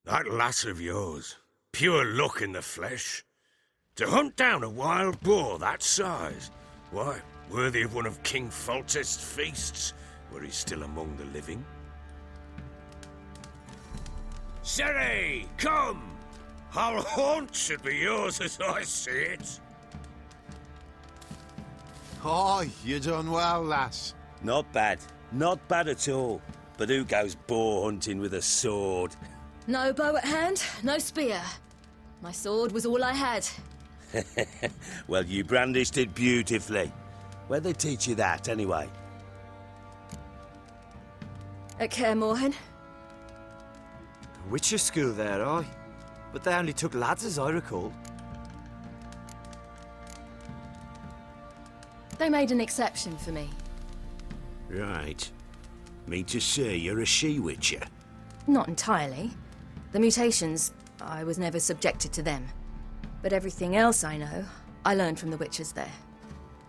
That lass of yours, pure luck in the flesh. To hunt down a wild boar that size, why, worthy of one of King Foltest's feasts, were he still among the living. Sere, come! Our haunt should be yours as I see it. Aye, you done well, lass. Not bad. Not bad at all. But who goes boar hunting with a sword? No bow at hand, no spear. My sword was all I had. Well, you brandished it beautifully. Where'd they teach you that, anyway? At Kaer Morhen. Witcher school there, aye. But they only took lads, as I recall. They made an exception for me. Right. Mean to say you're a she-witcher? Not entirely. The mutations, I was never subjected to them. But everything else I know, I learned from the witches there.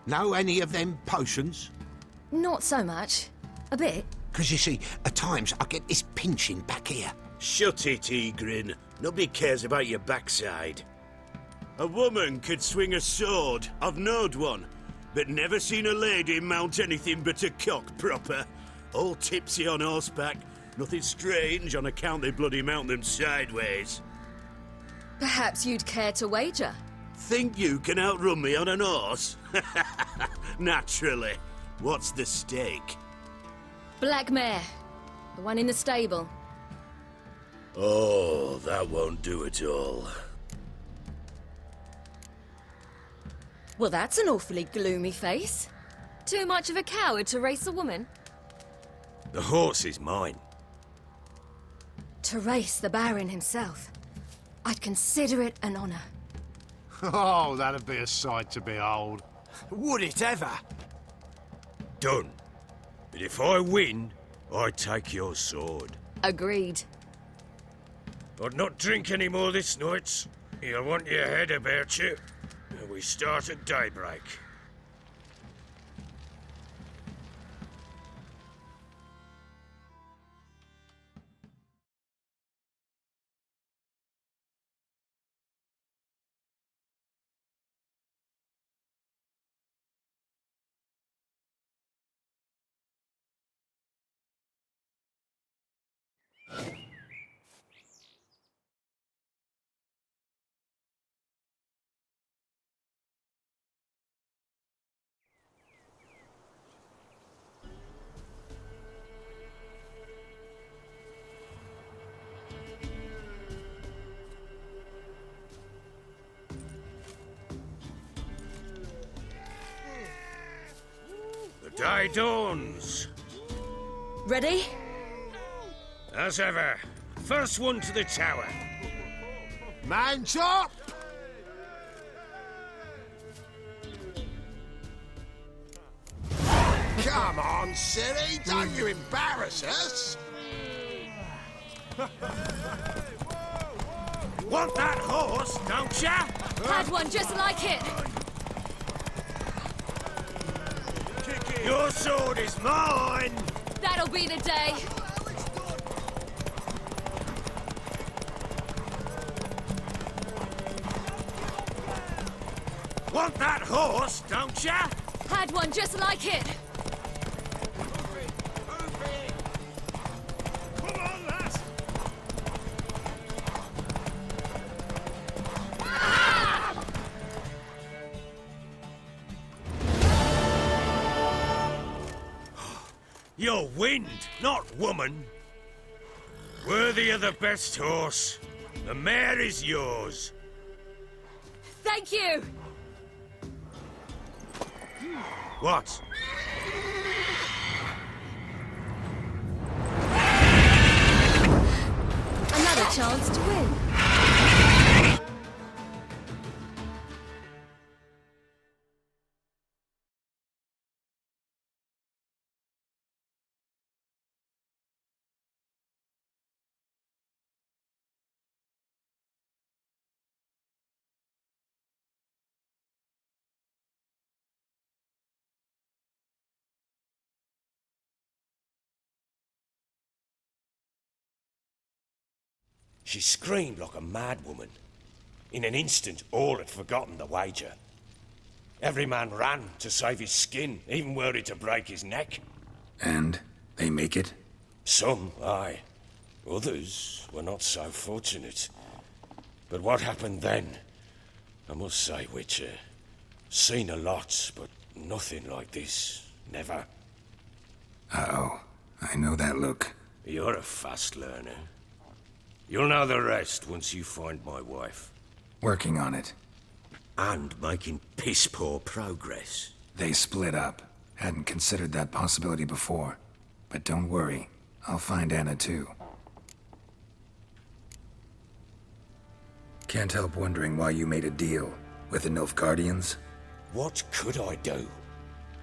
Know any of them potions? Not so much. A bit. 'Cause you see, at times I get this pinching back here. Shut it, Egrin. Nobody cares about your backside. A woman could swing a sword. I've knowed one. But never seen a lady mount anything but a cock proper. All tipsy on horseback. Nothing strange on account they bloody mount them sideways. Perhaps you'd care to wager? Think you can outrun me on an horse? Naturally. What's the stake? Black mare. The one in the stable. Oh, that won't do at all. Well, that's an awfully gloomy face. Too much of a coward to race a woman? The horse is mine. To race the Baron himself. I'd consider it an honor. Oh, that'd be a sight to behold. Would it ever? Done. But if I win, I take your sword. Agreed. I'd not drink any more this night. You'll want your head about you. And we start at daybreak. The day dawns. Ready? As ever, first one to the tower. Man chop! Come on, silly, don't you embarrass us! Want that horse, don't ya? Had one just like it. Your sword is mine! That'll be the day. Want that horse, don't ya? Had one just like it. Come on, lass! You're wind, not woman. Worthy of the best horse. The mare is yours. Thank you. What? Another chance to win. She screamed like a mad woman. In an instant, all had forgotten the wager. Every man ran to save his skin, even were it to break his neck. And they make it? Some, aye. Others were not so fortunate. But what happened then? I must say, Witcher, seen a lot, but nothing like this. Never. Uh-oh. I know that look. You're a fast learner. You'll know the rest once you find my wife. Working on it. And making piss-poor progress. They split up. Hadn't considered that possibility before. But don't worry. I'll find Anna too. Can't help wondering why you made a deal with the Nilfgaardians. What could I do?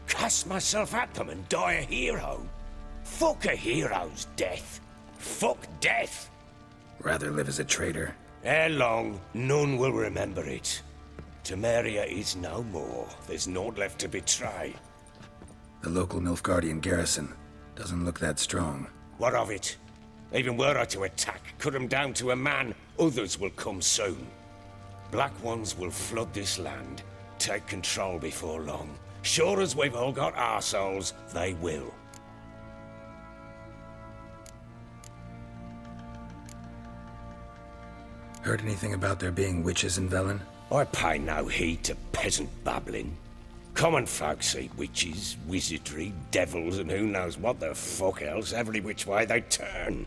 Cast myself at them and die a hero? Fuck a hero's death. Fuck death. Rather live as a traitor. Ere long, none will remember it. Temeria is no more. There's naught left to betray. The local Nilfgaardian garrison doesn't look that strong. What of it? Even were I to attack, cut them down to a man, others will come soon. Black Ones will flood this land, take control before long. Sure as we've all got arseholes, they will. Heard anything about there being witches in Velen? I pay no heed to peasant babbling. Common folk see witches, wizardry, devils, and who knows what the fuck else every which way they turn.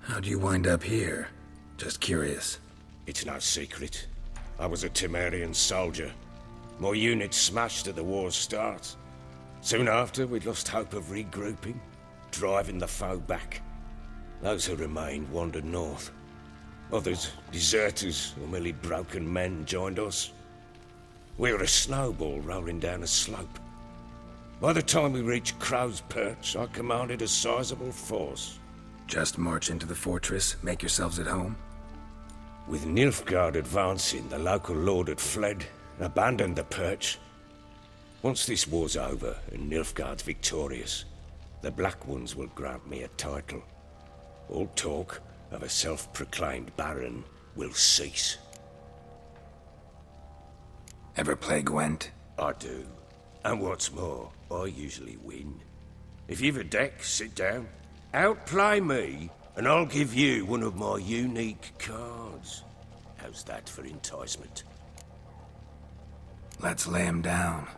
How'd you wind up here? Just curious. It's no secret. I was a Temerian soldier. My unit smashed at the war's start. Soon after, we'd lost hope of regrouping, driving the foe back. Those who remained wandered north. Others, deserters or merely broken men, joined us. We were a snowball rolling down a slope. By the time we reached Crow's Perch, I commanded a sizable force. Just march into the fortress, make yourselves at home? With Nilfgaard advancing, the local lord had fled, abandoned the perch. Once this war's over and Nilfgaard's victorious, the Black Ones will grant me a title. All talk of a self-proclaimed baron will cease. Ever play Gwent? I do. And what's more, I usually win. If you've a deck, sit down. Outplay me, and I'll give you one of my unique cards. How's that for enticement? Let's lay him down.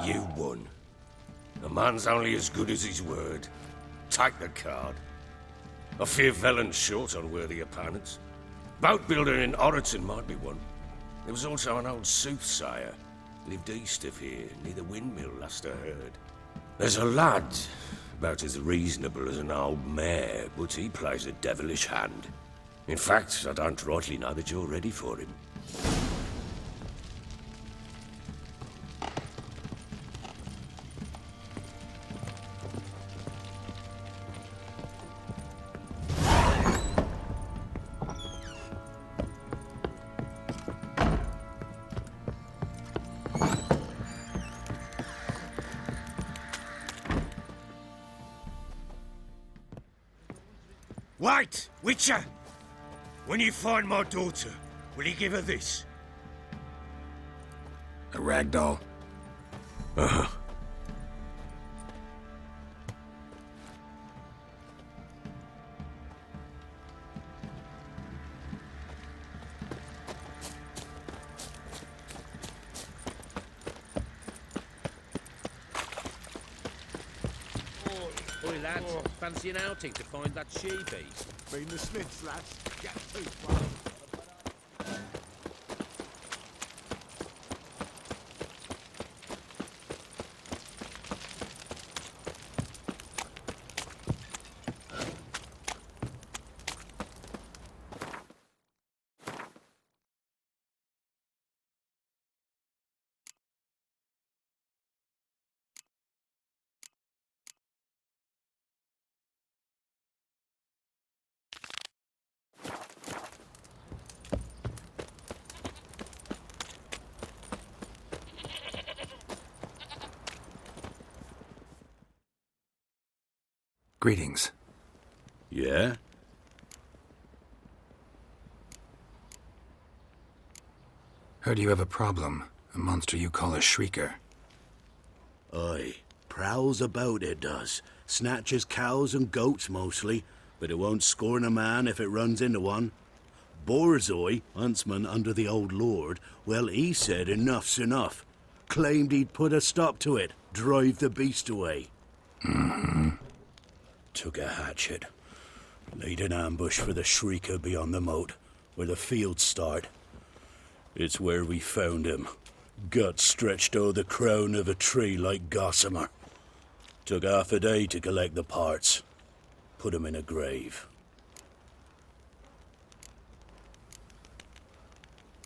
You won. A man's only as good as his word. Take the card. I fear Velen's short on worthy opponents. Boat builder in Oroton might be one. There was also an old soothsayer. Lived east of here, near the windmill, last I heard. There's a lad, about as reasonable as an old mare, but he plays a devilish hand. In fact, I don't rightly know that you're ready for him. Wait, Witcher! When you find my daughter, will you give her this? A rag doll? Uh-huh. Oi, lads, fancy an outing to find that she-beast? Been the Smiths, lads. Get too far. Greetings. Yeah? Heard you have a problem. A monster you call a Shreeker. Aye. Prowls about, it does. Snatches cows and goats mostly, but it won't scorn a man if it runs into one. Borzoi, huntsman under the old lord, well, he said enough's enough. Claimed he'd put a stop to it, drive the beast away. Mm-hmm. Took a hatchet. Laid an ambush for the Shreeker beyond the moat, where the fields start. It's where we found him. Gut stretched o'er the crown of a tree like gossamer. Took half a day to collect the parts. Put him in a grave.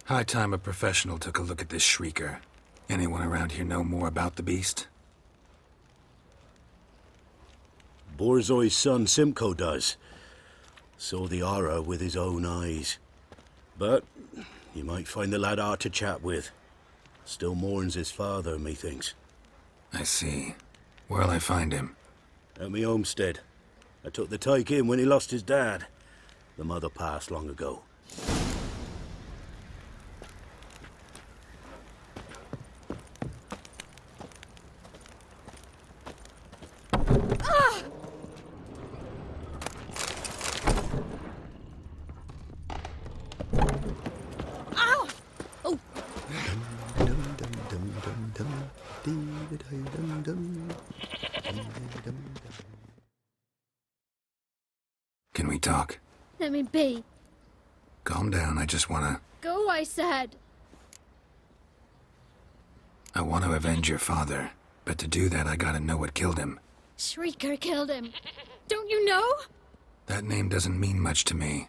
High time a professional took a look at this Shreeker. Anyone around here know more about the beast? Borzoi's son Simcoe does. Saw the aura with his own eyes. But you might find the lad hard to chat with. Still mourns his father, methinks. I see. Where'll I find him? At me homestead. I took the tyke in when he lost his dad. The mother passed long ago. Can we talk? Let me be. Calm down, I just wanna... Go, I said. I want to avenge your father, but to do that I gotta know what killed him. Shreeker killed him. Don't you know? That name doesn't mean much to me.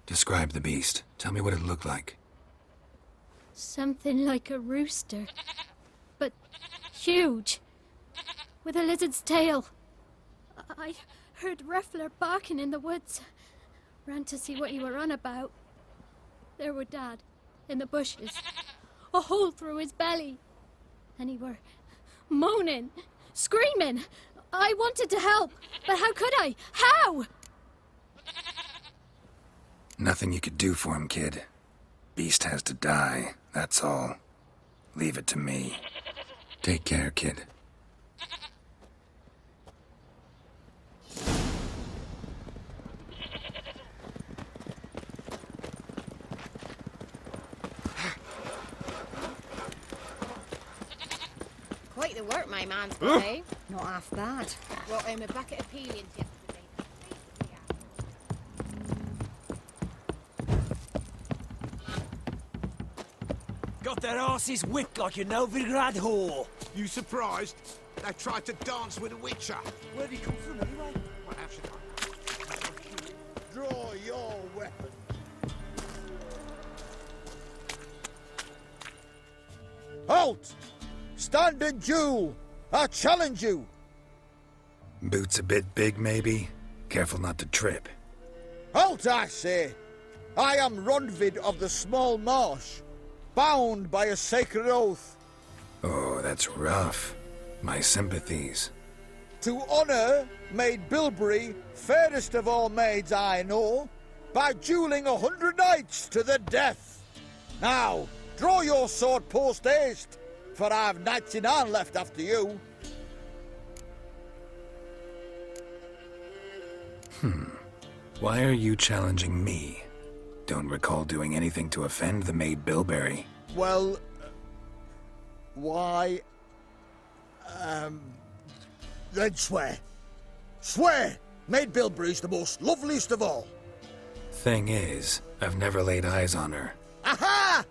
Describe the beast. Tell me what it looked like. Something like a rooster. But huge. With a lizard's tail. I heard Ruffler barking in the woods. Ran to see what you were on about. There were Dad, in the bushes. A hole through his belly. And he were moaning, screaming. I wanted to help, but how could I? How? Nothing you could do for him, kid. Beast has to die, that's all. Leave it to me. Take care, kid. Quite the work my man's got, eh? Not half bad. Brought him a bucket of peelings yesterday. Got their asses whipped like a Novigrad whore. You surprised? They tried to dance with a witcher. Where'd he come from anyway? What else should I? Draw your weapon. Halt! Stand and duel! I challenge you! Boots a bit big, maybe? Careful not to trip. Halt, I say! I am Ronvid of the Small Marsh, bound by a sacred oath. Oh, that's rough. My sympathies. To honour Maid Bilberry, fairest of all maids I know, by duelling 100 knights to the death. Now, draw your sword post haste, for I've 99 left after you. Why are you challenging me? Don't recall doing anything to offend the Maid Bilberry. Well, why... then swear. Swear! Maid Bilberry's the most loveliest of all. Thing is, I've never laid eyes on her. Aha!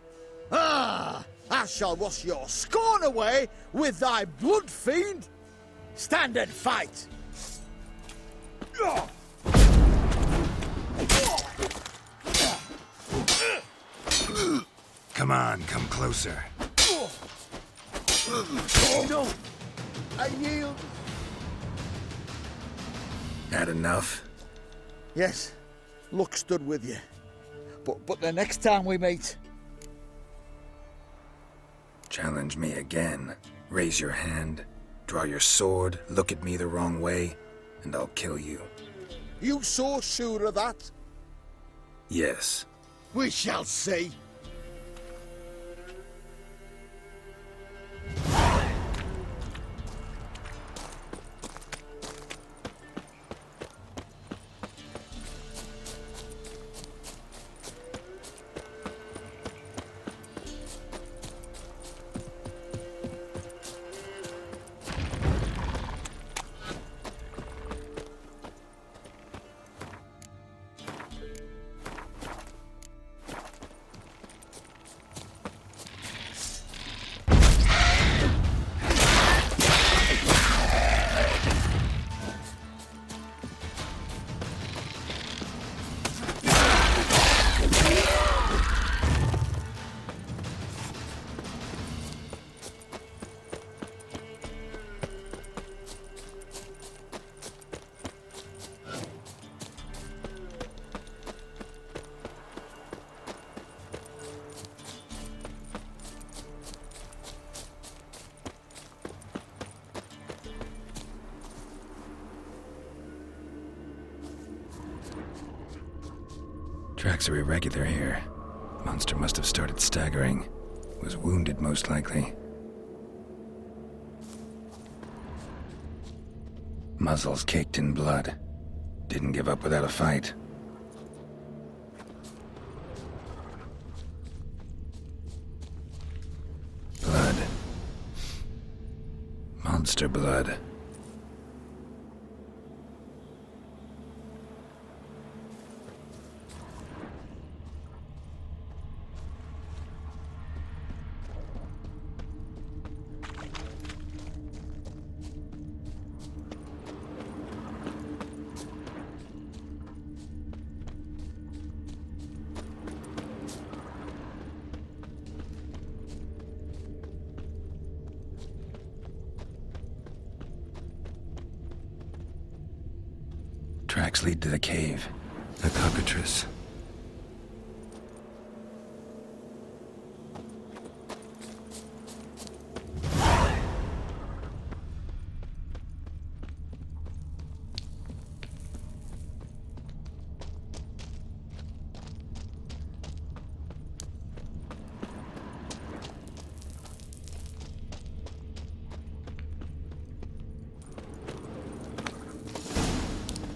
Ah! I shall wash your scorn away with thy blood, fiend! Stand and fight! Come on, come closer. No! I yield. Had enough? Yes, luck stood with you. But the next time we meet... Challenge me again. Raise your hand, draw your sword, look at me the wrong way, and I'll kill you. You so sure of that? Yes. We shall see. Tracks are irregular here. Monster must have started staggering. Was wounded, most likely. Muzzles caked in blood. Didn't give up without a fight. Blood. Monster blood. Tracks lead to the cave. The cockatrice.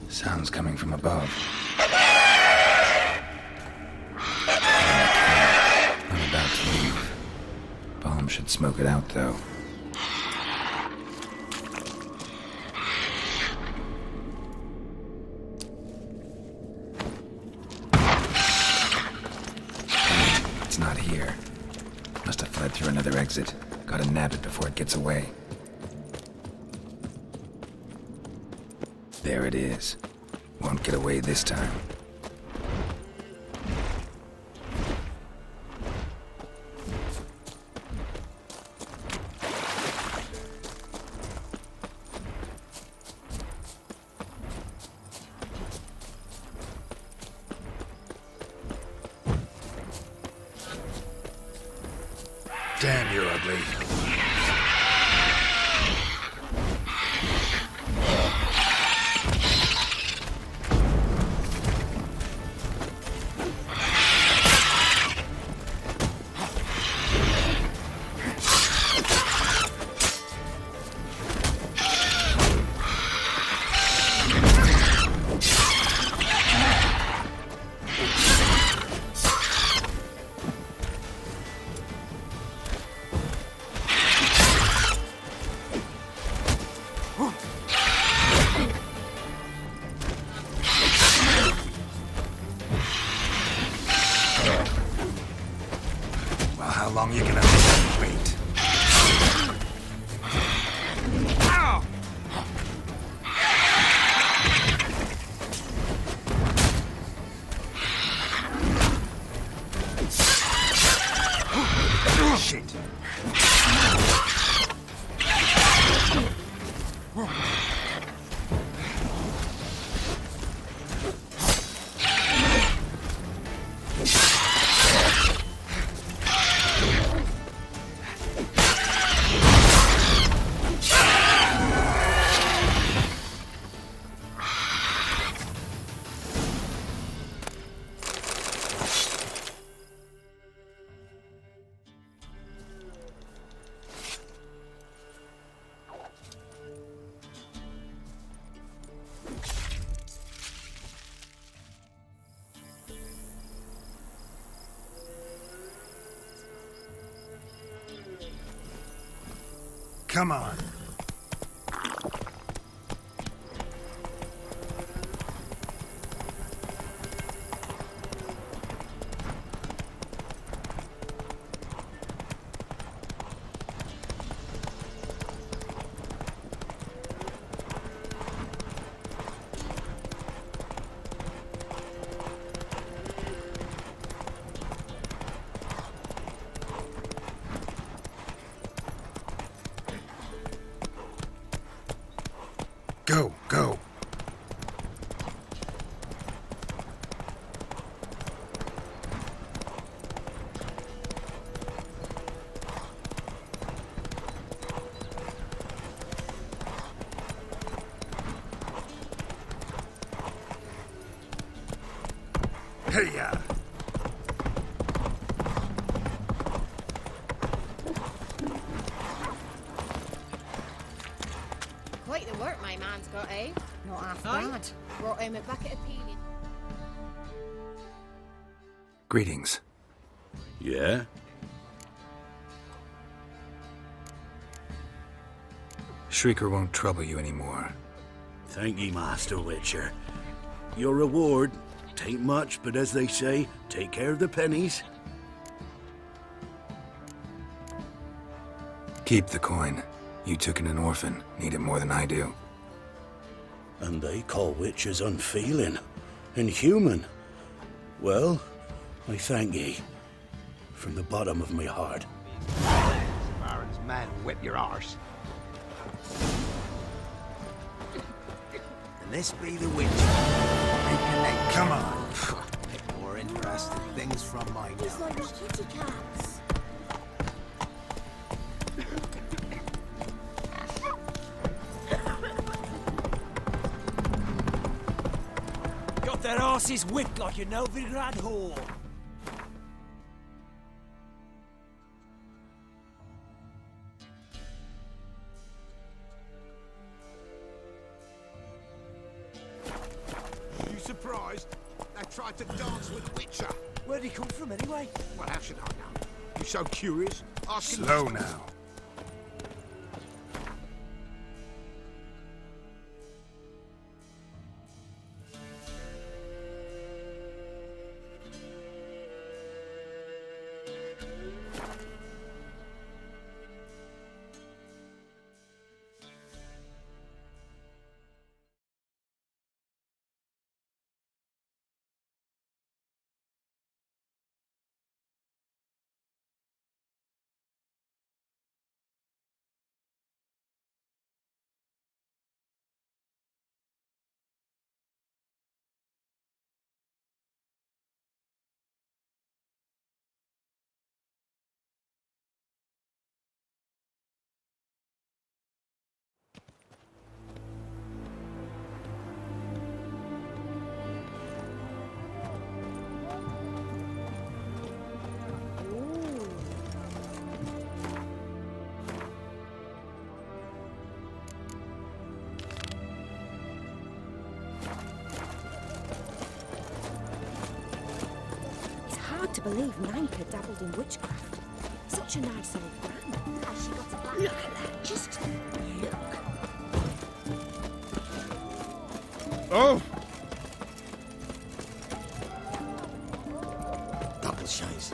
Sounds coming from above. I'm about to leave. Bomb should smoke it out, though. exit. Gotta nab it before it gets away. There it is. Won't get away this time. Damn, you're ugly. Well, how long you gonna wait? Shit. Come on. Go, go. Hey-ya. Quite the work my man's got, eh? Not half Aye. bad. Brought him a bucket of peeling. Greetings. Yeah? Shreeker won't trouble you anymore. Thank ye, Master Witcher. Your reward, tain't much, but as they say, take care of the pennies. Keep the coin. You took in an orphan. Need it more than I do. And they call witches unfeeling, inhuman. Well, I thank ye, from the bottom of my heart. Baron's man whip your arse. And this be the witch. Come on. More interesting things from my He's like kitty cats. Got their asses whipped like a Novigrad whore. You surprised? They tried to dance with Witcher. Where'd he come from anyway? Well, how should I know? You so curious? Asking Slow now. believe Nanka dabbled in witchcraft. Such a nice old man. Has she got a black? Look at that. Just look. Oh! Double shows.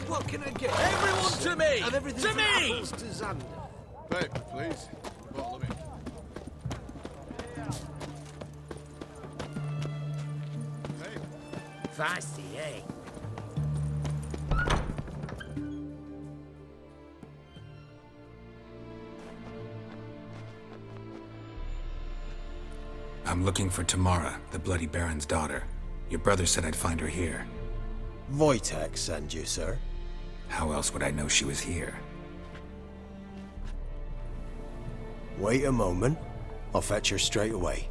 What can I get? Everyone to me! And everything To from me! apples to Xander. Paper, please. Bottle of it. Feisty, eh? I'm looking for Tamara, the Bloody Baron's daughter. Your brother said I'd find her here. Wojtek send you, sir. How else would I know she was here? Wait a moment. I'll fetch her straight away.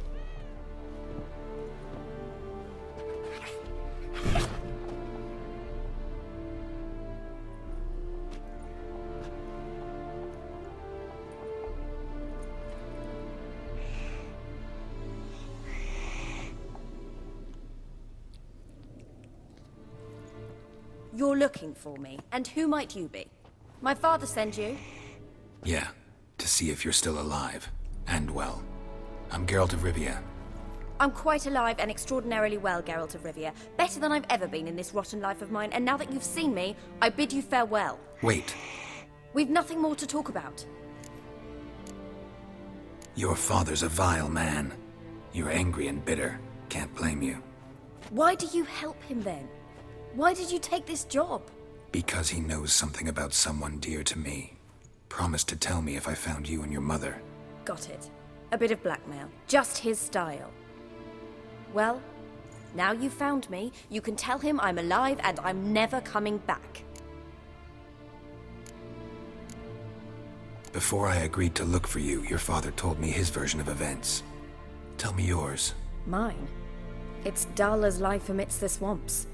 You're looking for me, and who might you be? My father sent you? Yeah, to see if you're still alive. And well. I'm Geralt of Rivia. I'm quite alive and extraordinarily well, Geralt of Rivia. Better than I've ever been in this rotten life of mine, and now that you've seen me, I bid you farewell. Wait. We've nothing more to talk about. Your father's a vile man. You're angry and bitter. Can't blame you. Why do you help him then? Why did you take this job? Because he knows something about someone dear to me. Promised to tell me if I found you and your mother. Got it. A bit of blackmail. Just his style. Well, now you've found me, you can tell him I'm alive and I'm never coming back. Before I agreed to look for you, your father told me his version of events. Tell me yours. Mine? It's dull as life amidst the swamps.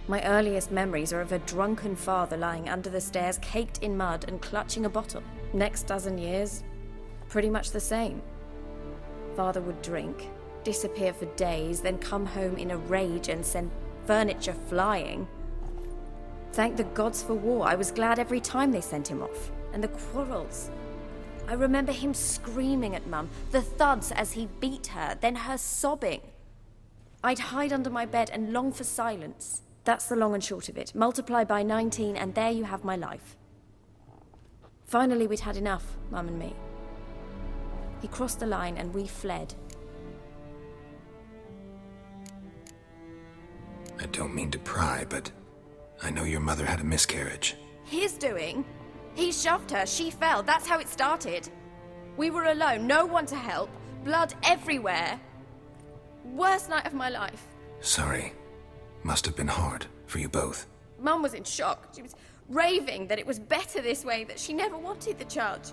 My earliest memories are of a drunken father lying under the stairs, caked in mud and clutching a bottle. Next dozen years, pretty much the same. Father would drink, disappear for days, then come home in a rage and send furniture flying. Thank the gods for war. I was glad every time they sent him off. And the quarrels. I remember him screaming at Mum, the thuds as he beat her, then her sobbing. I'd hide under my bed and long for silence. That's the long and short of it. Multiply by 19 and there you have my life. Finally, we'd had enough, Mum and me. He crossed the line and we fled. I don't mean to pry, but I know your mother had a miscarriage. His doing? He shoved her, she fell, that's how it started. We were alone, no one to help, blood everywhere. Worst night of my life. Sorry. Must have been hard for you both. Mum was in shock. She was raving that it was better this way, that she never wanted the child.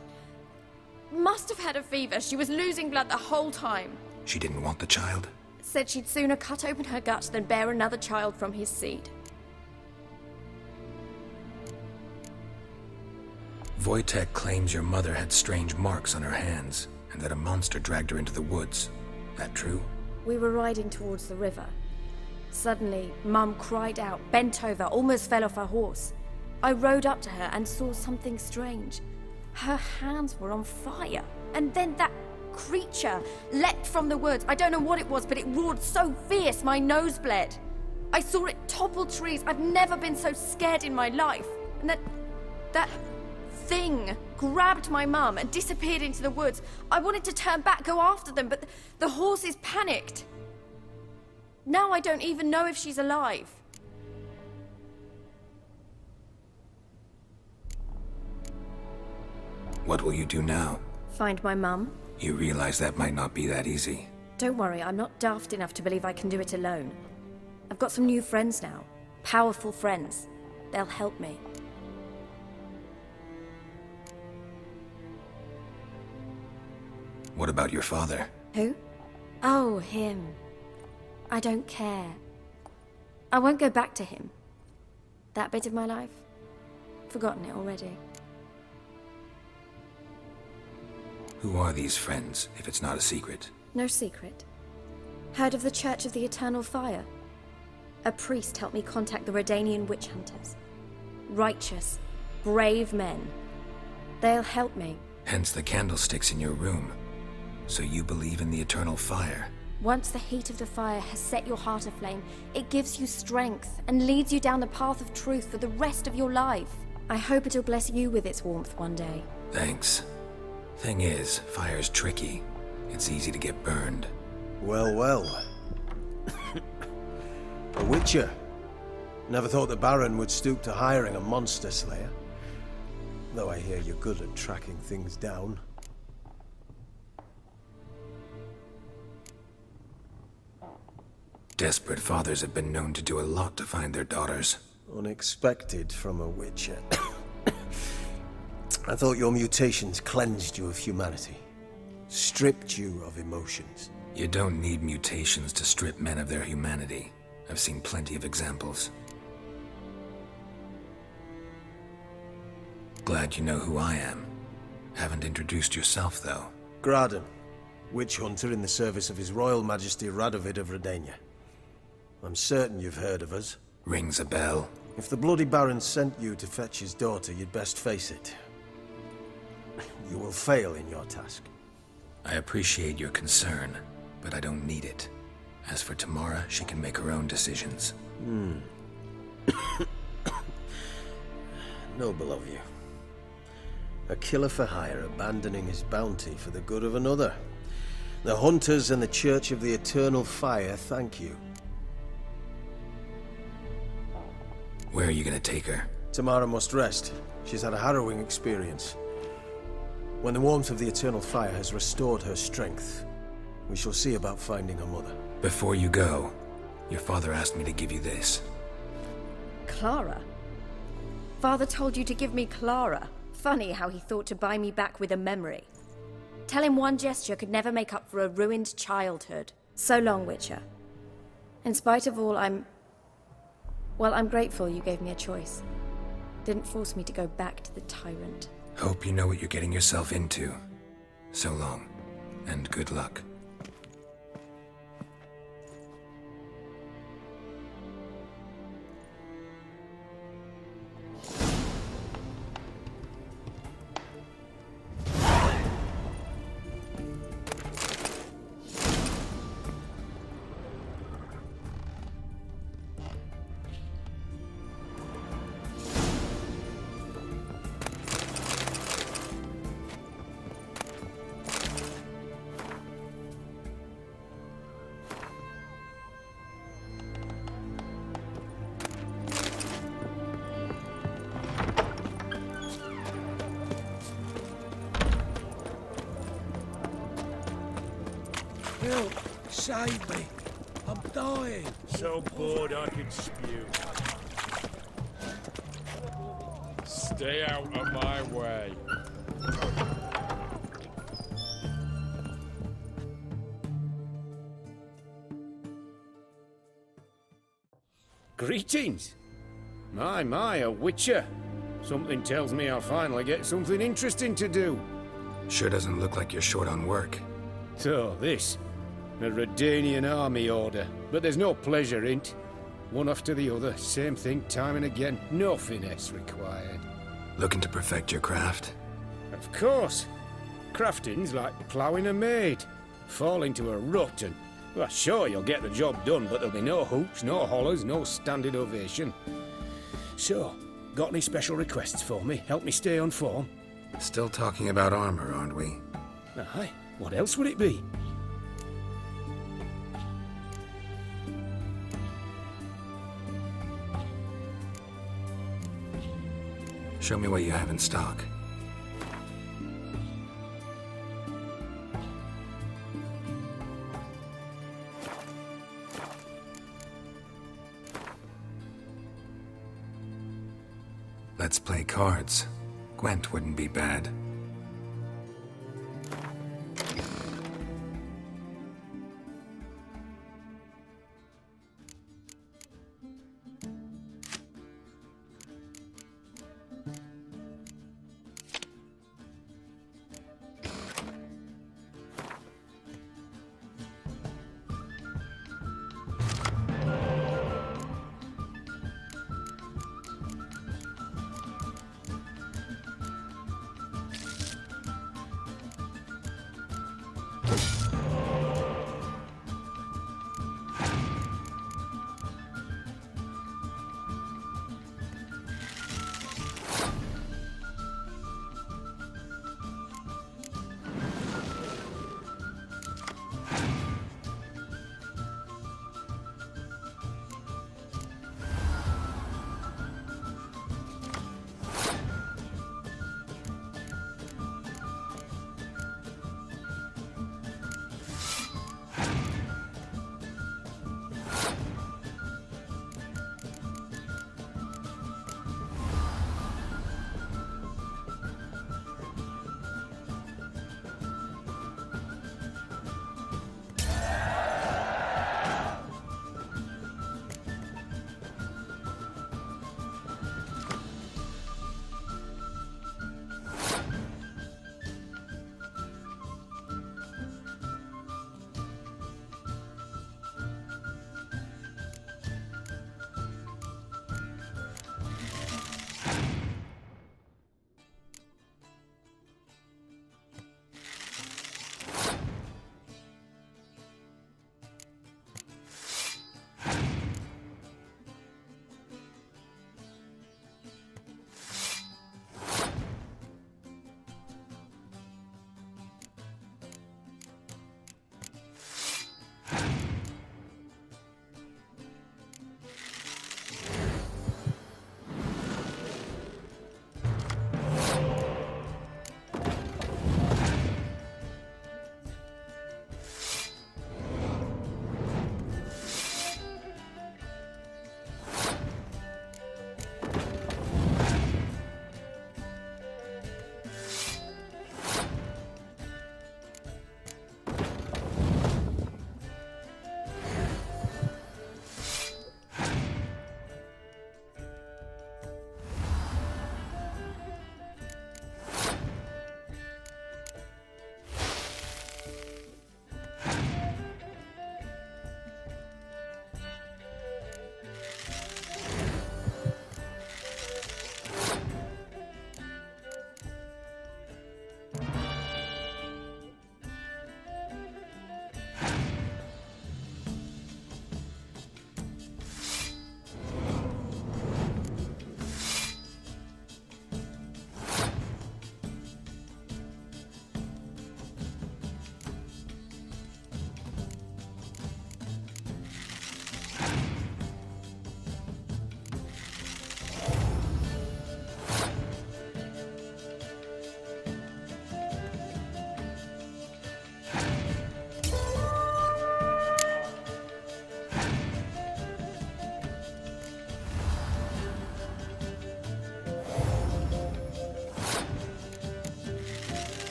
Must have had a fever. She was losing blood the whole time. She didn't want the child? Said she'd sooner cut open her gut than bear another child from his seed. Wojtek claims your mother had strange marks on her hands, and that a monster dragged her into the woods. That true? We were riding towards the river. Suddenly, Mum cried out, bent over, almost fell off her horse. I rode up to her and saw something strange. Her hands were on fire. And then that creature leapt from the woods. I don't know what it was, but it roared so fierce my nose bled. I saw it topple trees. I've never been so scared in my life. And that thing grabbed my mum and disappeared into the woods. I wanted to turn back, go after them, but the horses panicked. Now I don't even know if she's alive. What will you do now? Find my mum. You realize that might not be that easy. Don't worry, I'm not daft enough to believe I can do it alone. I've got some new friends now. Powerful friends. They'll help me. What about your father? Who? Oh, him. I don't care. I won't go back to him. That bit of my life? Forgotten it already. Who are these friends, if it's not a secret? No secret. Heard of the Church of the Eternal Fire? A priest helped me contact the Redanian witch hunters. Righteous, brave men. They'll help me. Hence the candlesticks in your room. So you believe in the eternal fire? Once the heat of the fire has set your heart aflame, it gives you strength and leads you down the path of truth for the rest of your life. I hope it'll bless you with its warmth one day. Thanks. Thing is, fire's tricky. It's easy to get burned. Well, well. A witcher. Never thought the Baron would stoop to hiring a monster slayer. Though I hear you're good at tracking things down. Desperate fathers have been known to do a lot to find their daughters. Unexpected from a witcher. I thought your mutations cleansed you of humanity. Stripped you of emotions. You don't need mutations to strip men of their humanity. I've seen plenty of examples. Glad you know who I am. Haven't introduced yourself, though. Graden, witch hunter in the service of His Royal Majesty Radovid of Redania. I'm certain you've heard of us. Rings a bell. If the Bloody Baron sent you to fetch his daughter, you'd best face it. You will fail in your task. I appreciate your concern, but I don't need it. As for Tamara, she can make her own decisions. Noble of you. A killer for hire abandoning his bounty for the good of another. The Hunters and the Church of the Eternal Fire thank you. Where are you gonna take her? Tamara must rest. She's had a harrowing experience. When the warmth of the Eternal Fire has restored her strength, we shall see about finding her mother. Before you go, your father asked me to give you this. Clara? Father told you to give me Clara. Funny how he thought to buy me back with a memory. Tell him one gesture could never make up for a ruined childhood. So long, Witcher. In spite of all, I'm grateful you gave me a choice. Didn't force me to go back to the tyrant. Hope you know what you're getting yourself into. So long, and good luck. Help! Save me! I'm dying! So bored I could spew. Stay out of my way. Greetings! My, a witcher. Something tells me I'll finally get something interesting to do. Sure doesn't look like you're short on work. So, this. A Redanian army order. But there's no pleasure in't. One after the other, same thing time and again. No finesse required. Looking to perfect your craft? Of course. Crafting's like ploughing a maid. Fall into a rut and... Well, sure, you'll get the job done, but there'll be no hoops, no hollers, no standing ovation. So, got any special requests for me? Help me stay on form? Still talking about armor, aren't we? Aye. What else would it be? Show me what you have in stock. Let's play cards. Gwent wouldn't be bad.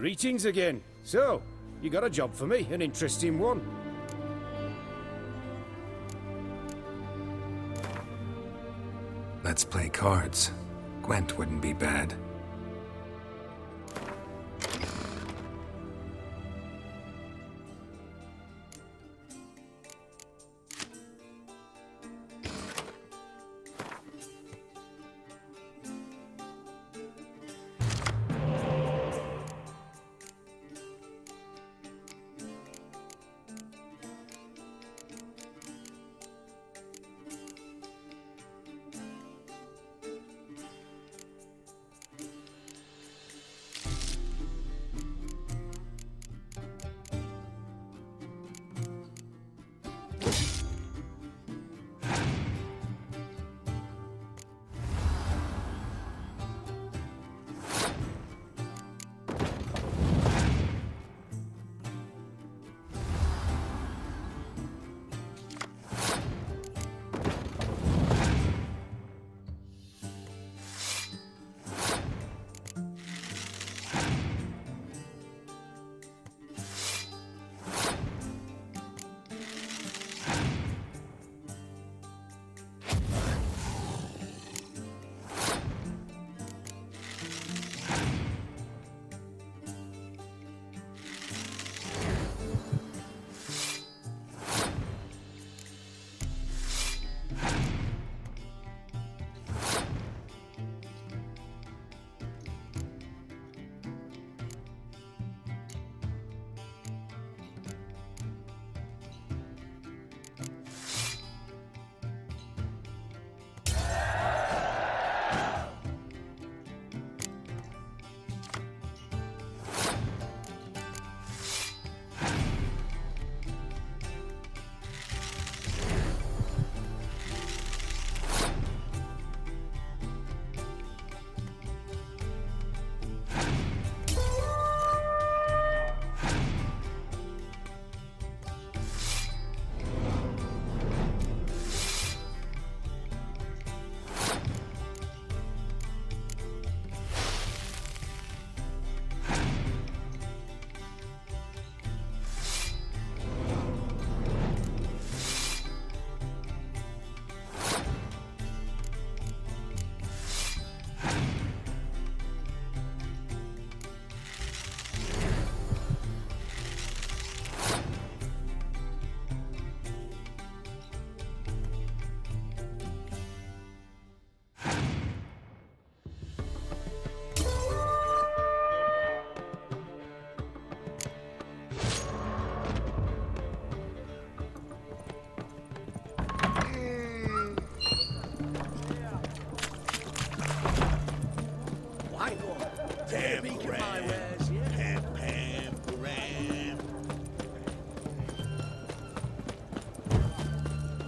Greetings again. So, you got a job for me, an interesting one. Let's play cards. Gwent wouldn't be bad.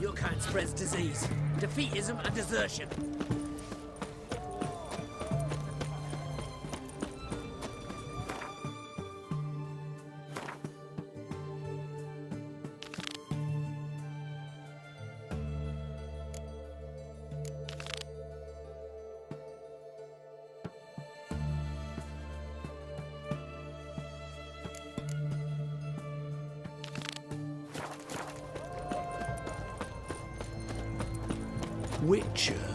Your kind spreads disease, defeatism and desertion. Witcher.